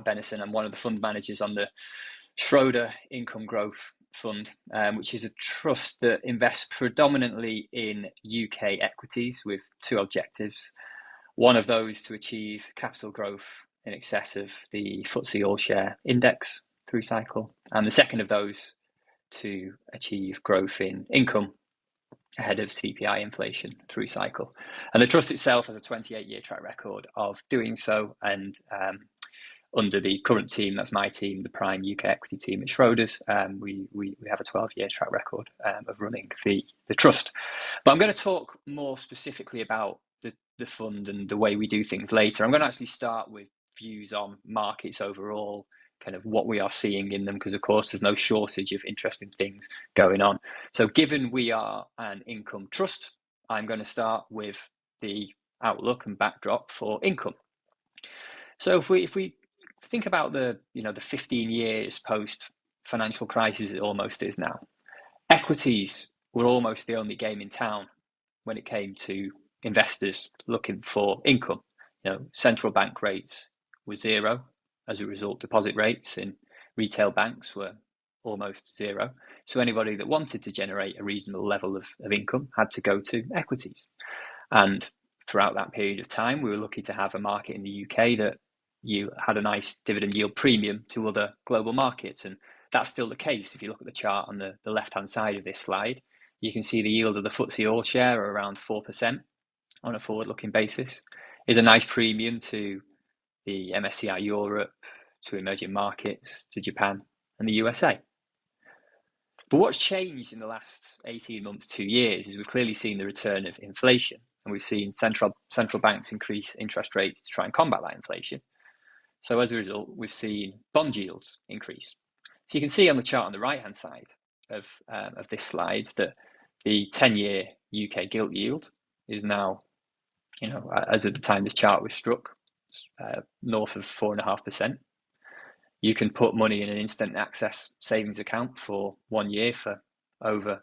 Bennison. I'm one of the fund managers on the Schroder Income Growth Fund, which is a trust that invests predominantly in UK equities with two objectives. One of those to achieve capital growth in excess of the FTSE All-Share Index through cycle, and the second of those to achieve growth in income ahead of CPI inflation through cycle. And the trust itself has a 28-year track record of doing so, and under the current team, that's my team, the prime UK equity team at Schroders, we have a 12-year track record of running the trust. But I'm going to talk more specifically about the fund and the way we do things later. I'm going to actually start with views on markets overall, kind of what we are seeing in them, because of course there's no shortage of interesting things going on. So given we are an income trust, I'm going to start with the outlook and backdrop for income. So if we think about the 15 years post financial crisis, it almost is now, equities were almost the only game in town when it came to investors looking for income. Central bank rates were zero. As a result, deposit rates in retail banks were almost zero. So anybody that wanted to generate a reasonable level of income had to go to equities. And throughout that period of time, we were lucky to have a market in the UK that you had a nice dividend yield premium to other global markets. And that's still the case. If you look at the chart on the left-hand side of this slide, you can see the yield of the FTSE All-Share around 4% on a forward-looking basis, is a nice premium to the MSCI Europe, to emerging markets, to Japan and the USA. But what's changed in the last 18 months, 2 years, is we've clearly seen the return of inflation, and we've seen central banks increase interest rates to try and combat that inflation. So as a result, we've seen bond yields increase. So you can see on the chart on the right-hand side of this slide that the 10-year UK gilt yield is now, as at the time this chart was struck, north of 4.5%. You can put money in an instant access savings account for 1 year for over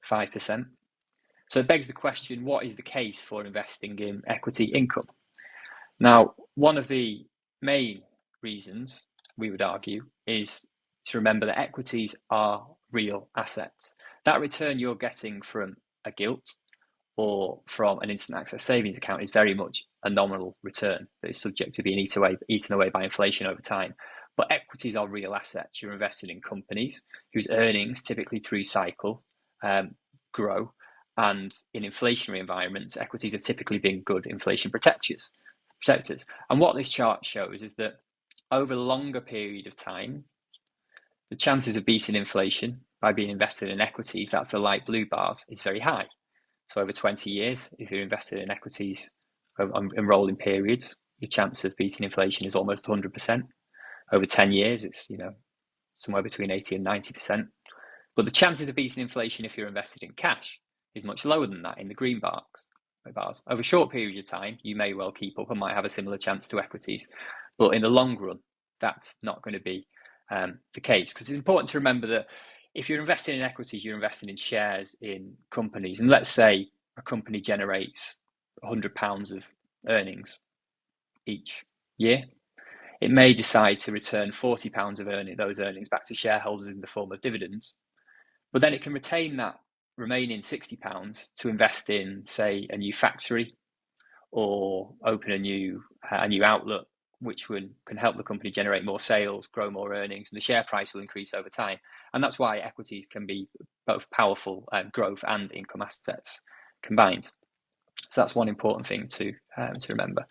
5%. So it begs the question, what is the case for investing in equity income? Now, one of the main reasons, we would argue, is to remember that equities are real assets. That return you're getting from a gilt or from an instant access savings account is very much a nominal return that is subject to being eaten away by inflation over time. But equities are real assets. You're invested in companies whose earnings, typically through cycle, grow. And in inflationary environments, equities have typically been good inflation protectors. And what this chart shows is that over a longer period of time, the chances of beating inflation by being invested in equities, that's the light blue bars, is very high. So over 20 years, if you're invested in equities in rolling periods, your chance of beating inflation is almost 100%. Over 10 years, it's somewhere between 80 and 90%. But the chances of beating inflation if you're invested in cash is much lower than that in the green bars. Over short periods of time, you may well keep up and might have a similar chance to equities. But in the long run, that's not going to be the case, because it's important to remember that if you're investing in equities, you're investing in shares in companies. And let's say a company generates £100 of earnings each year. It may decide to return £40 of those earnings back to shareholders in the form of dividends. But then it can retain that remaining £60 to invest in, say, a new factory or open a new outlet, which can help the company generate more sales, grow more earnings, and the share price will increase over time. And that's why equities can be both powerful growth and income assets combined. So that's one important thing to remember.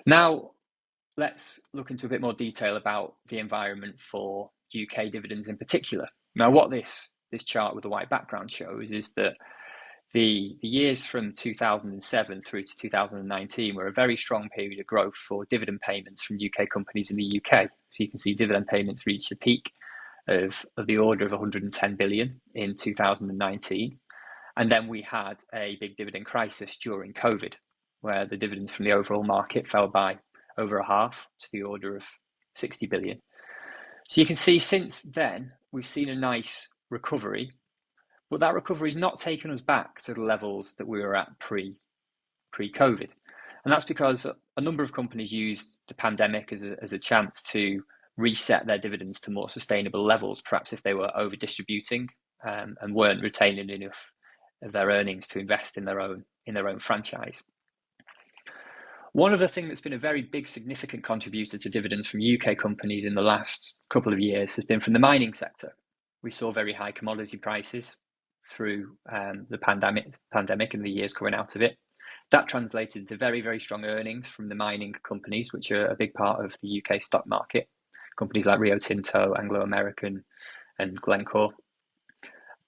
Now, let's look into a bit more detail about the environment for UK dividends in particular. Now, what this chart with the white background shows is that the years from 2007 through to 2019 were a very strong period of growth for dividend payments from UK companies in the UK. So you can see dividend payments reached a peak of the order of 110 billion in 2019. And then we had a big dividend crisis during COVID, where the dividends from the overall market fell by over a half to the order of 60 billion. So you can see since then, we've seen a nice recovery, but that recovery has not taken us back to the levels that we were at pre-COVID. And that's because a number of companies used the pandemic as a chance to reset their dividends to more sustainable levels, perhaps if they were over distributing and weren't retaining enough of their earnings to invest in their own franchise. One other thing that's been a very big significant contributor to dividends from UK companies in the last couple of years has been from the mining sector. We saw very high commodity prices through the pandemic and the years coming out of it. That translated into very, very strong earnings from the mining companies, which are a big part of the UK stock market. Companies like Rio Tinto, Anglo American, and Glencore.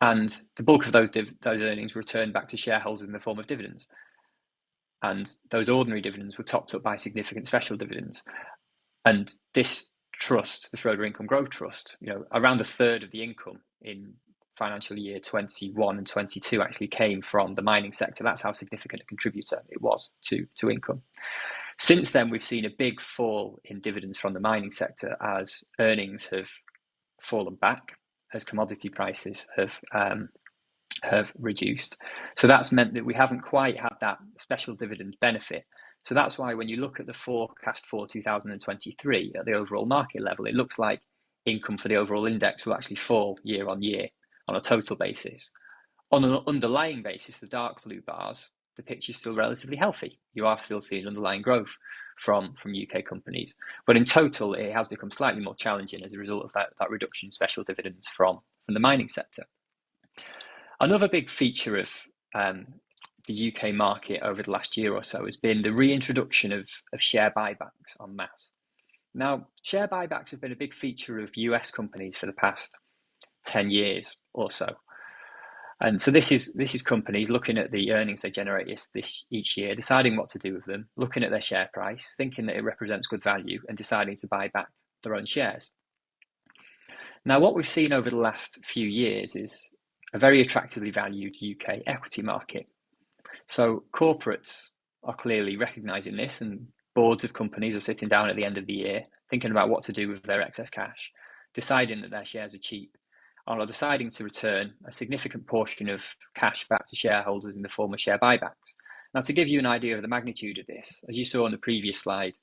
And the bulk of those earnings were returned back to shareholders in the form of dividends. And those ordinary dividends were topped up by significant special dividends. And this trust, the Schroder Income Growth Trust, around a third of the income in financial year 21 and 22 actually came from the mining sector. That's how significant a contributor it was to income. Since then, we've seen a big fall in dividends from the mining sector as earnings have fallen back, as commodity prices have reduced. So that's meant that we haven't quite had that special dividend benefit. So that's why when you look at the forecast for 2023 at the overall market level, it looks like income for the overall index will actually fall year on year on a total basis. On an underlying basis, the dark blue bars, the picture is still relatively healthy. You are still seeing underlying growth from UK companies. But in total, it has become slightly more challenging as a result of that reduction in special dividends from the mining sector. Another big feature of the UK market over the last year or so has been the reintroduction of share buybacks en masse. Now, share buybacks have been a big feature of US companies for the past 10 years or so. And so this is companies looking at the earnings they generate each year, deciding what to do with them, looking at their share price, thinking that it represents good value, and deciding to buy back their own shares. Now, what we've seen over the last few years is a very attractively valued UK equity market. So corporates are clearly recognising this, and boards of companies are sitting down at the end of the year thinking about what to do with their excess cash, deciding that their shares are cheap, and are deciding to return a significant portion of cash back to shareholders in the form of share buybacks. Now, to give you an idea of the magnitude of this, as you saw on the previous slide,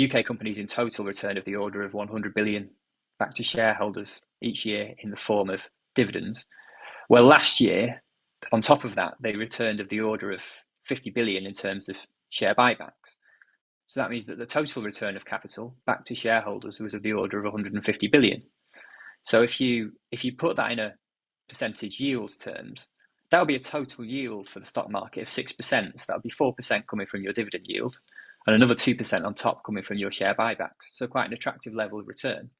UK companies in total return of the order of 100 billion back to shareholders each year in the form of dividends. Well, last year, on top of that, they returned of the order of 50 billion in terms of share buybacks. So that means that the total return of capital back to shareholders was of the order of 150 billion. So if you put that in a percentage yield terms, that would be a total yield for the stock market of 6%. So that would be 4% coming from your dividend yield and another 2% on top coming from your share buybacks. So quite an attractive level of return.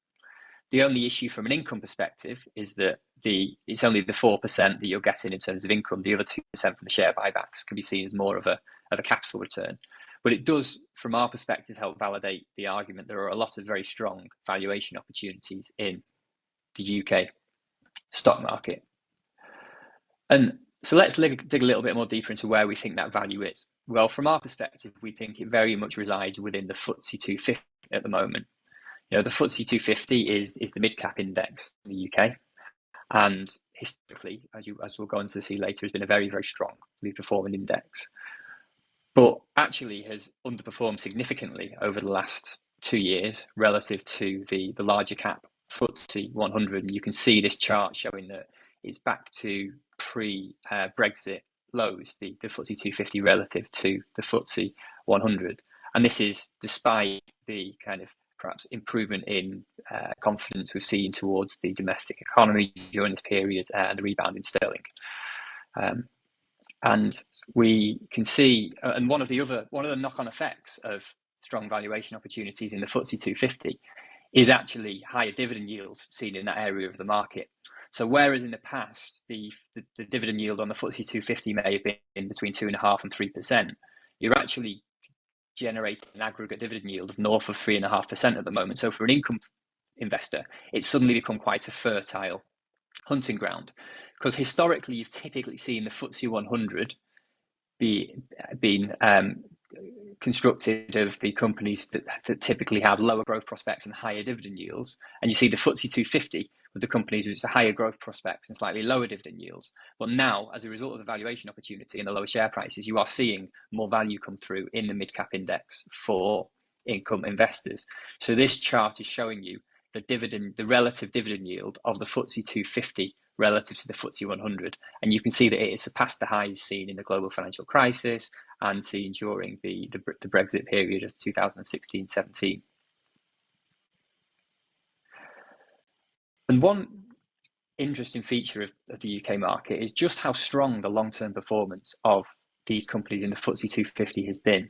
The only issue from an income perspective is that it's only the 4% that you're getting in terms of income. The other 2% from the share buybacks can be seen as more of a capital return. But it does, from our perspective, help validate the argument there are a lot of very strong valuation opportunities in the UK stock market. And so let's dig a little bit more deeper into where we think that value is. Well, from our perspective, we think it very much resides within the FTSE 250 at the moment. The FTSE 250 is the mid-cap index in the UK, and historically, as we'll go on to see later, has been a very, very strongly performing index, but actually has underperformed significantly over the last 2 years relative to the larger cap FTSE 100. And you can see this chart showing that it's back to pre-Brexit lows, the FTSE 250 relative to the FTSE 100. And this is despite the kind of perhaps improvement in confidence we've seen towards the domestic economy during this period and the rebound in sterling. And we can see, and one of the knock-on effects of strong valuation opportunities in the FTSE 250 is actually higher dividend yields seen in that area of the market. So whereas in the past, the dividend yield on the FTSE 250 may have been between 2.5% and 3%, you're actually generating an aggregate dividend yield of north of 3.5% at the moment. So for an income investor, it's suddenly become quite a fertile hunting ground, because historically you've typically seen the FTSE 100 being constructed of the companies that typically have lower growth prospects and higher dividend yields, and you see the FTSE 250, with the companies with higher growth prospects and slightly lower dividend yields. But now, as a result of the valuation opportunity and the lower share prices, you are seeing more value come through in the mid-cap index for income investors. So this chart is showing you the relative dividend yield of the FTSE 250 relative to the FTSE 100. And you can see that it has surpassed the highs seen in the global financial crisis and seen during the Brexit period of 2016-17. And one interesting feature of the UK market is just how strong the long-term performance of these companies in the FTSE 250 has been.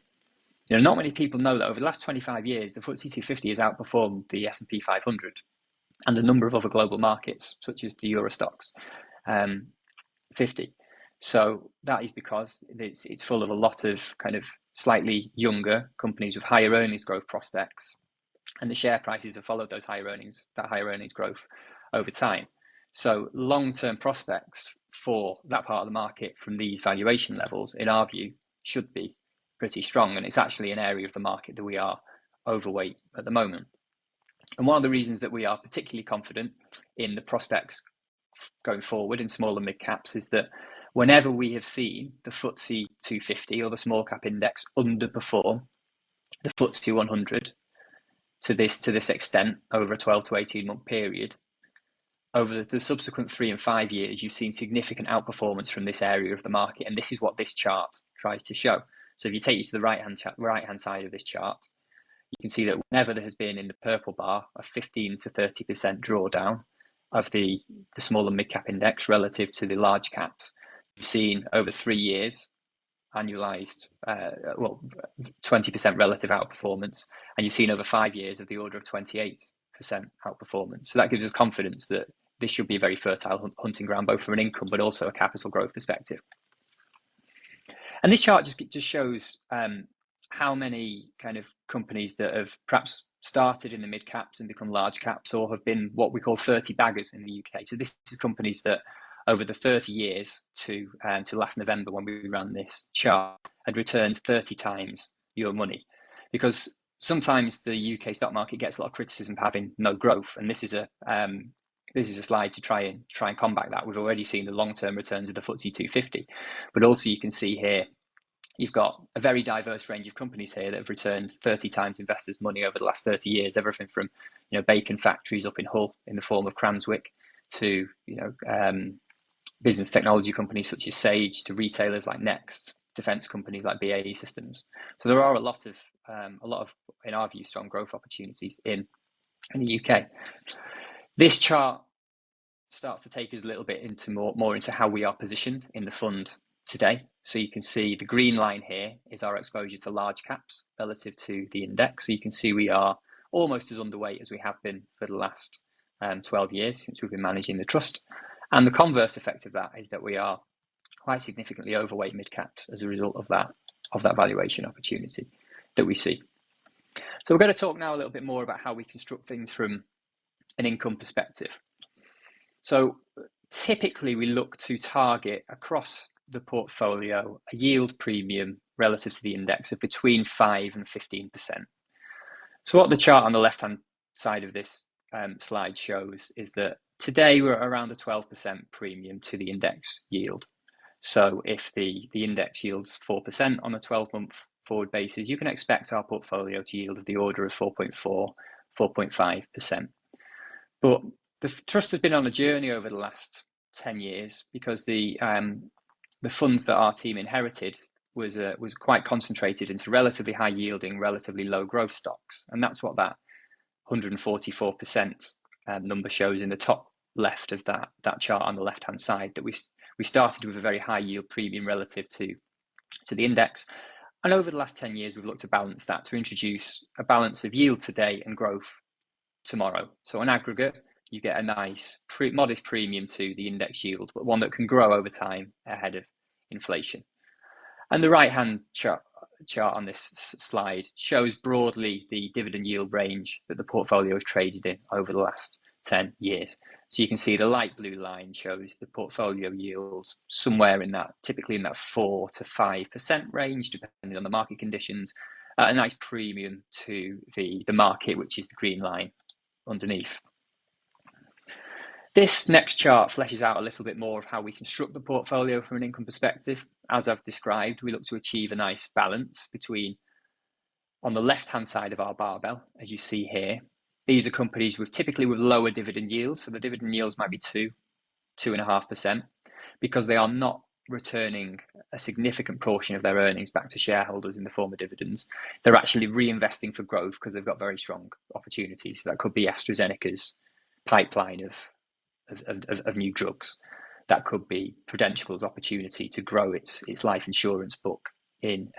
You know, not many people know that over the last 25 years, the FTSE 250 has outperformed the S&P 500 and a number of other global markets, such as the Eurostoxx 50. So that is because it's full of a lot of kind of slightly younger companies with higher earnings growth prospects, and the share prices have followed that higher earnings growth over time. So long-term prospects for that part of the market from these valuation levels, in our view, should be pretty strong, and it's actually an area of the market that we are overweight at the moment. And one of the reasons that we are particularly confident in the prospects going forward in small and mid caps is that whenever we have seen the FTSE 250 or the small cap index underperform the FTSE 100 to this extent over a 12 to 18 month period, over the subsequent 3 and 5 years, you've seen significant outperformance from this area of the market, and this is what this chart tries to show. So if you take you to the right hand side of this chart, you can see that whenever there has been in the purple bar a 15 to 30% drawdown of the small and mid cap index relative to the large caps, you've seen over 3 years annualized 20% relative outperformance, and you've seen over 5 years of the order of 28% outperformance. So that gives us confidence that this should be a very fertile hunting ground, both from an income but also a capital growth perspective. And this chart just shows how many kind of companies that have perhaps started in the mid caps and become large caps, or have been what we call 30 baggers in the UK. So this is companies that over the 30 years to last November, when we ran this chart, had returned 30 times your money. Because sometimes the UK stock market gets a lot of criticism for having no growth, and this is a slide to try and combat that. We've already seen the long-term returns of the FTSE 250, but also you can see here you've got a very diverse range of companies here that have returned 30 times investors' money over the last 30 years. Everything from bacon factories up in Hull in the form of Cranswick to business technology companies such as Sage, to retailers like Next, defence companies like BAE Systems. So there are a lot of in our view, strong growth opportunities in the UK. This chart starts to take us a little bit into more into how we are positioned in the fund today. So you can see the green line here is our exposure to large caps relative to the index. So you can see we are almost as underweight as we have been for the last 12 years since we've been managing the trust. And the converse effect of that is that we are quite significantly overweight mid caps as a result of that valuation opportunity that we see. So we're going to talk now a little bit more about how we construct things from an income perspective. So typically we look to target across the portfolio a yield premium relative to the index of between 5 and 15%. So what the chart on the left hand side of this slide shows is that today we're around a 12% premium to the index yield. So if the index yields 4% on a 12-month forward basis, you can expect our portfolio to yield of the order of 4.4, 4.5%. But the trust has been on a journey over the last 10 years because the funds that our team inherited was quite concentrated into relatively high yielding, relatively low growth stocks, and that's what that 144% number shows in the top left of that chart on the left hand side. That we started with a very high yield premium relative to the index, and over the last 10 years we've looked to balance that to introduce a balance of yield today and growth tomorrow. So on aggregate you get a nice modest premium to the index yield, but one that can grow over time ahead of inflation. And the right hand chart on this slide shows broadly the dividend yield range that the portfolio has traded in over the last 10 years. So you can see the light blue line shows the portfolio yields somewhere in that, typically in that 4 to 5% range, depending on the market conditions, a nice premium to the market, which is the green line underneath. This next chart fleshes out a little bit more of how we construct the portfolio from an income perspective. As I've described, we look to achieve a nice balance between, on the left-hand side of our barbell, as you see here, these are companies typically with lower dividend yields. So the dividend yields might be 2.5%, because they are not returning a significant portion of their earnings back to shareholders in the form of dividends. They're actually reinvesting for growth because they've got very strong opportunities. So that could be AstraZeneca's pipeline of new drugs. That could be Prudential's opportunity to grow its life insurance book in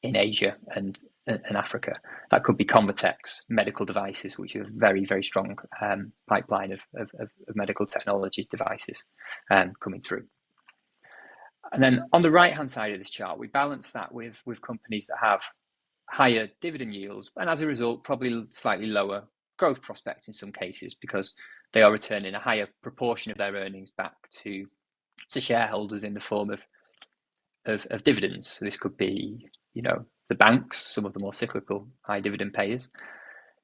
Asia and Africa. That could be Convatec's medical devices, which are very, very strong pipeline of medical technology devices coming through. And then on the right-hand side of this chart, we balance that with companies that have higher dividend yields, and as a result, probably slightly lower growth prospects in some cases, because they are returning a higher proportion of their earnings back to shareholders in the form of dividends. So this could be, the banks, some of the more cyclical high dividend payers.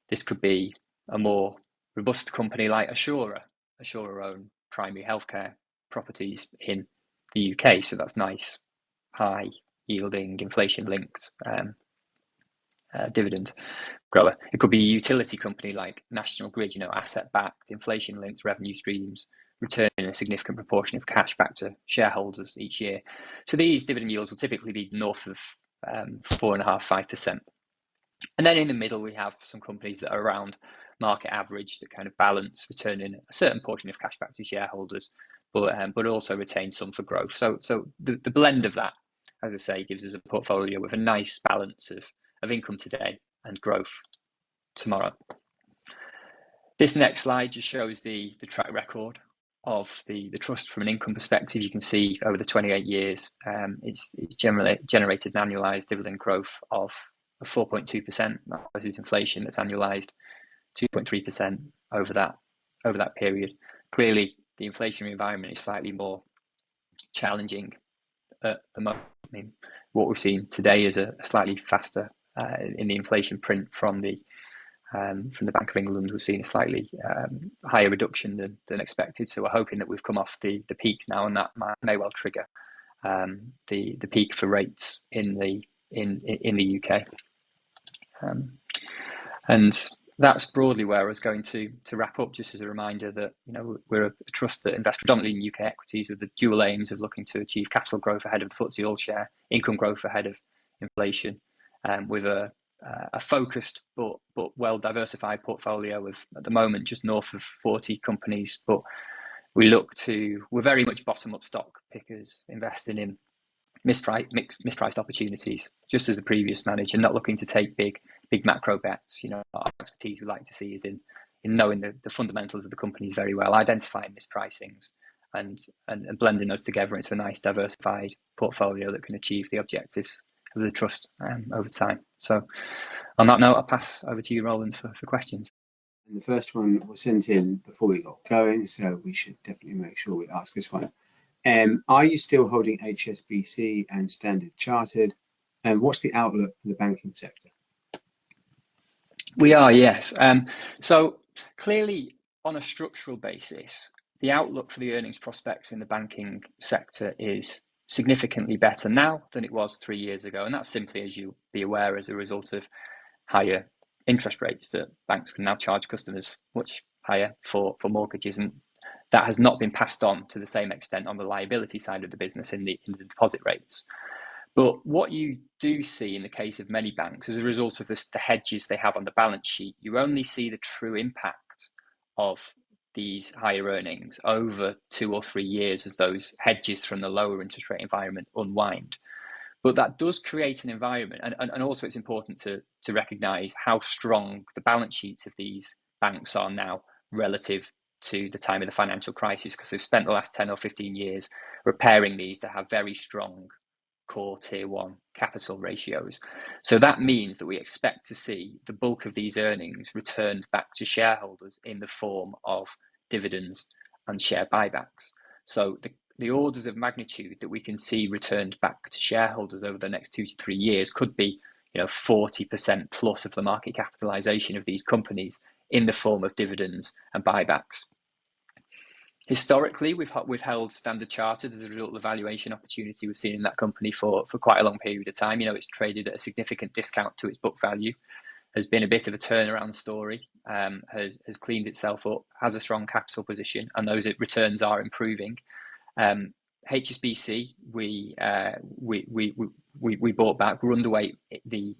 This could be a more robust company like Schroder own primary healthcare properties in the UK. So that's nice, high yielding, inflation linked dividend grower. It could be a utility company like National Grid, asset backed, inflation linked revenue streams, returning a significant proportion of cash back to shareholders each year. So these dividend yields will typically be north of 4.5–5%. And then in the middle, we have some companies that are around market average, that kind of balance returning a certain portion of cash back to shareholders, but also retain some for growth. So the blend of that, as I say, gives us a portfolio with a nice balance of income today and growth tomorrow. This next slide just shows the track record of the trust from an income perspective. You can see over the 28 years, it's generally generated an annualized dividend growth of 4.2%. Versus inflation that's annualized 2.3% over that period. Clearly, the inflationary environment is slightly more challenging at the moment. I mean, what we've seen today is a slightly faster in the inflation print from the Bank of England. We've seen a slightly higher reduction than expected. So we're hoping that we've come off the peak now, and that may well trigger the peak for rates in the UK. And that's broadly where I was going to wrap up, just as a reminder that we're a trust that invests predominantly in UK equities with the dual aims of looking to achieve capital growth ahead of the FTSE All-Share, income growth ahead of inflation, with a focused but well diversified portfolio of, at the moment, just north of 40 companies. But we're very much bottom up stock pickers, investing in mispriced opportunities, just as the previous manager, not looking to take big macro bets. Our expertise we like to see is in knowing the fundamentals of the companies very well, identifying mispricings and blending those together into a nice diversified portfolio that can achieve the objectives of the trust over time. So on that note, I'll pass over to you, Roland, for questions. And the first one was sent in before we got going, so we should definitely make sure we ask this one. Are you still holding HSBC and Standard Chartered? And what's the outlook for the banking sector? We are, yes. So clearly, on a structural basis, the outlook for the earnings prospects in the banking sector is significantly better now than it was 3 years ago. And that's simply, as you'll be aware, as a result of higher interest rates that banks can now charge customers much higher for mortgages. And that has not been passed on to the same extent on the liability side of the business in the deposit rates. But what you do see in the case of many banks, as a result of the hedges they have on the balance sheet, you only see the true impact of these higher earnings over 2 or 3 years as those hedges from the lower interest rate environment unwind. But that does create an environment, and also it's important to recognise how strong the balance sheets of these banks are now relative to the time of the financial crisis, because they've spent the last 10 or 15 years repairing these to have very strong core tier 1 capital ratios. So that means that we expect to see the bulk of these earnings returned back to shareholders in the form of dividends and share buybacks. So the orders of magnitude that we can see returned back to shareholders over the next 2 to 3 years could be 40% plus of the market capitalization of these companies in the form of dividends and buybacks. Historically, we've held Standard Chartered as a result of the valuation opportunity we've seen in that company for quite a long period of time. It's traded at a significant discount to its book value, has been a bit of a turnaround story, has cleaned itself up, has a strong capital position, and those returns are improving. HSBC, we bought back. We're underweight the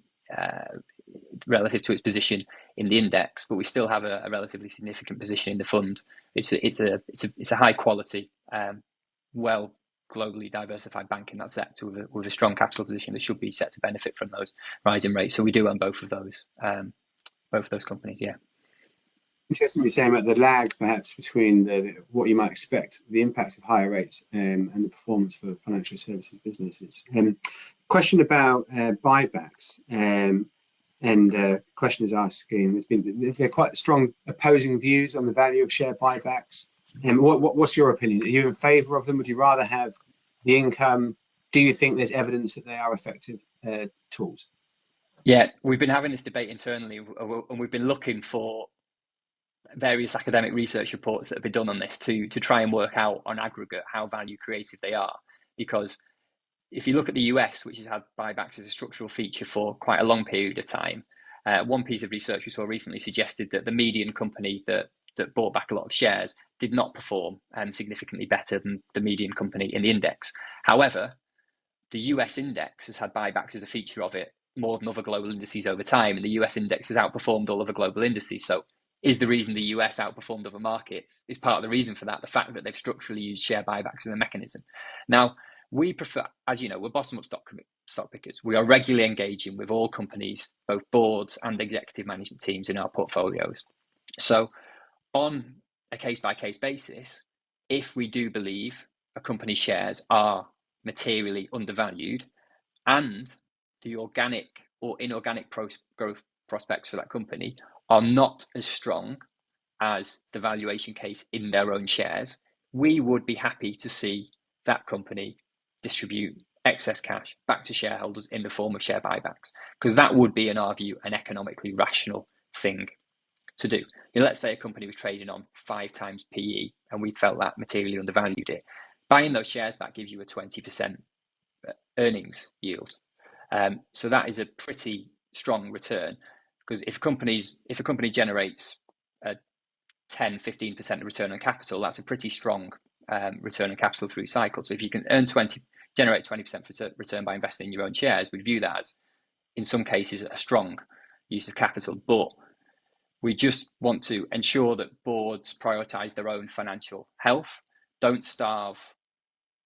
relative to its position in the index, but we still have a relatively significant position in the fund. It's a high quality, well globally diversified bank in that sector with a strong capital position that should be set to benefit from those rising rates. So we do own both of those companies. Yeah. Interesting you're saying about the lag perhaps between what you might expect, the impact of higher rates and the performance for financial services businesses. Question about buybacks. Question is asking, there quite strong opposing views on the value of share buybacks. What's your opinion? Are you in favour of them? Would you rather have the income? Do you think there's evidence that they are effective tools? Yeah, we've been having this debate internally, and we've been looking for various academic research reports that have been done on this to try and work out on aggregate how value creative they are. Because if you look at the US, which has had buybacks as a structural feature for quite a long period of time, one piece of research we saw recently suggested that the median company that bought back a lot of shares did not perform significantly better than the median company in the index. However, the US index has had buybacks as a feature of it more than other global indices over time, and the US index has outperformed all other global indices. So is the reason the US outperformed other markets is part of the reason for that, the fact that they've structurally used share buybacks as a mechanism. Now, we prefer, as you know, we're bottom-up stock pickers. We are regularly engaging with all companies, both boards and executive management teams in our portfolios. So on a case-by-case basis, if we do believe a company's shares are materially undervalued and the organic or inorganic growth prospects for that company are not as strong as the valuation case in their own shares, we would be happy to see that company distribute excess cash back to shareholders in the form of share buybacks, because that would be, in our view, an economically rational thing to do. Let's say a company was trading on 5 times PE and we felt that materially undervalued it. Buying those shares back gives you a 20% earnings yield. So that is a pretty strong return, because if a company generates a 10-15% return on capital, that's a pretty strong return on capital through cycle. So if you can generate 20% return by investing in your own shares, we view that as, in some cases, a strong use of capital. But we just want to ensure that boards prioritize their own financial health, don't starve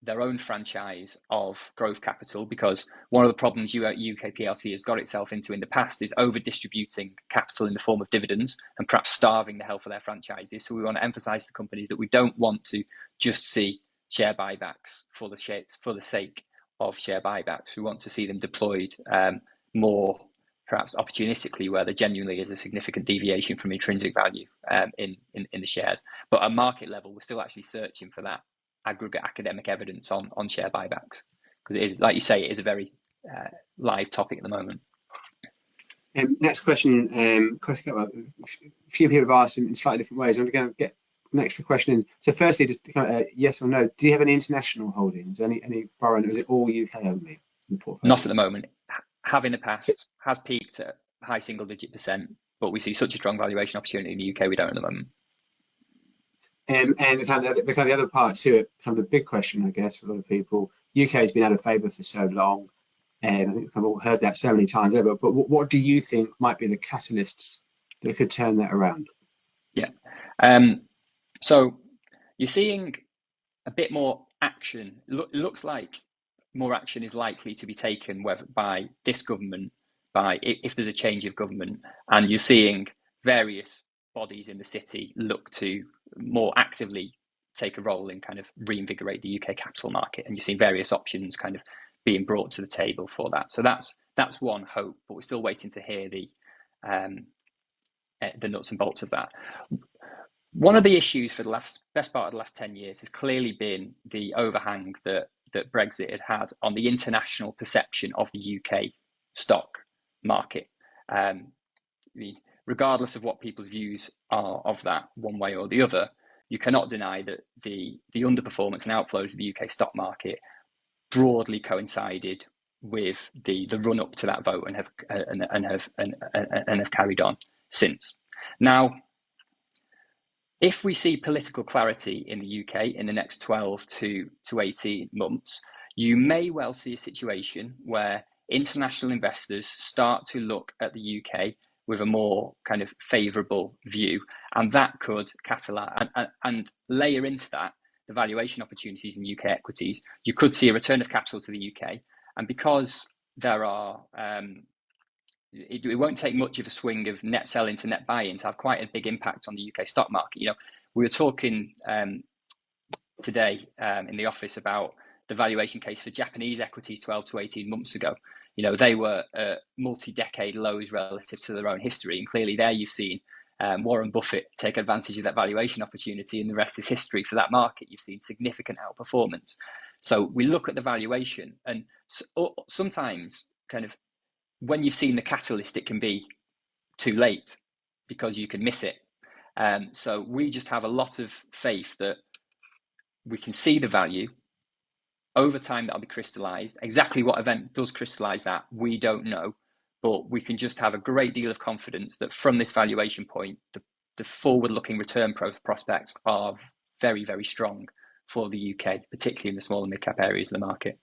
their own franchise of growth capital, because one of the problems UK PLC has got itself into in the past is over distributing capital in the form of dividends and perhaps starving the health of their franchises. So we want to emphasize to companies that we don't want to just see share buybacks for the sake of share buybacks. We want to see them deployed more perhaps opportunistically, where there genuinely is a significant deviation from intrinsic value in the shares. But at market level, we're still actually searching for that aggregate academic evidence on share buybacks, because it is, like you say, it is a very live topic at the moment. Next question, a few people have asked in slightly different ways. I'm going to get an extra question in. So firstly, just yes or no, do you have any international holdings, any foreign, or is it all UK only in the portfolio? Not at the moment. Have in the past, has peaked at high single-digit %, but we see such a strong valuation opportunity in the UK, we don't at the moment. And the other part to it, kind of a big question, I guess, for a lot of people. UK has been out of favour for so long, and I think we've all heard that so many times over. But what do you think might be the catalysts that could turn that around? Yeah. So you're seeing a bit more action. It looks like more action is likely to be taken by this government, if there's a change of government, and you're seeing various bodies in the city look to more actively take a role in kind of reinvigorate the UK capital market, and you're seeing various options kind of being brought to the table for that. So that's one hope, but we're still waiting to hear the nuts and bolts of that. One of the issues for the best part of the last 10 years has clearly been the overhang that Brexit had on the international perception of the UK stock market. Regardless of what people's views are of that one way or the other, you cannot deny that the underperformance and outflows of the UK stock market broadly coincided with the run up to that vote and have carried on since. Now, if we see political clarity in the UK in the next 12 to 18 months, you may well see a situation where international investors start to look at the UK with a more kind of favourable view, and that could catalyse and layer into that the valuation opportunities in UK equities. You could see a return of capital to the UK, and because there are it won't take much of a swing of net selling to net buy-in to have quite a big impact on the UK stock market. You know, we were talking today in the office about the valuation case for Japanese equities 12 to 18 months ago. You know, they were multi-decade lows relative to their own history, and clearly there you've seen Warren Buffett take advantage of that valuation opportunity, and the rest is history for that market. You've seen significant outperformance. So we look at the valuation, and sometimes kind of when you've seen the catalyst, it can be too late because you can miss it. So we just have a lot of faith that we can see the value over time. That'll be crystallized. Exactly what event does crystallize that, we don't know, but we can just have a great deal of confidence that from this valuation point, the forward-looking return prospects are very, very strong for the UK, particularly in the small and mid-cap areas of the market.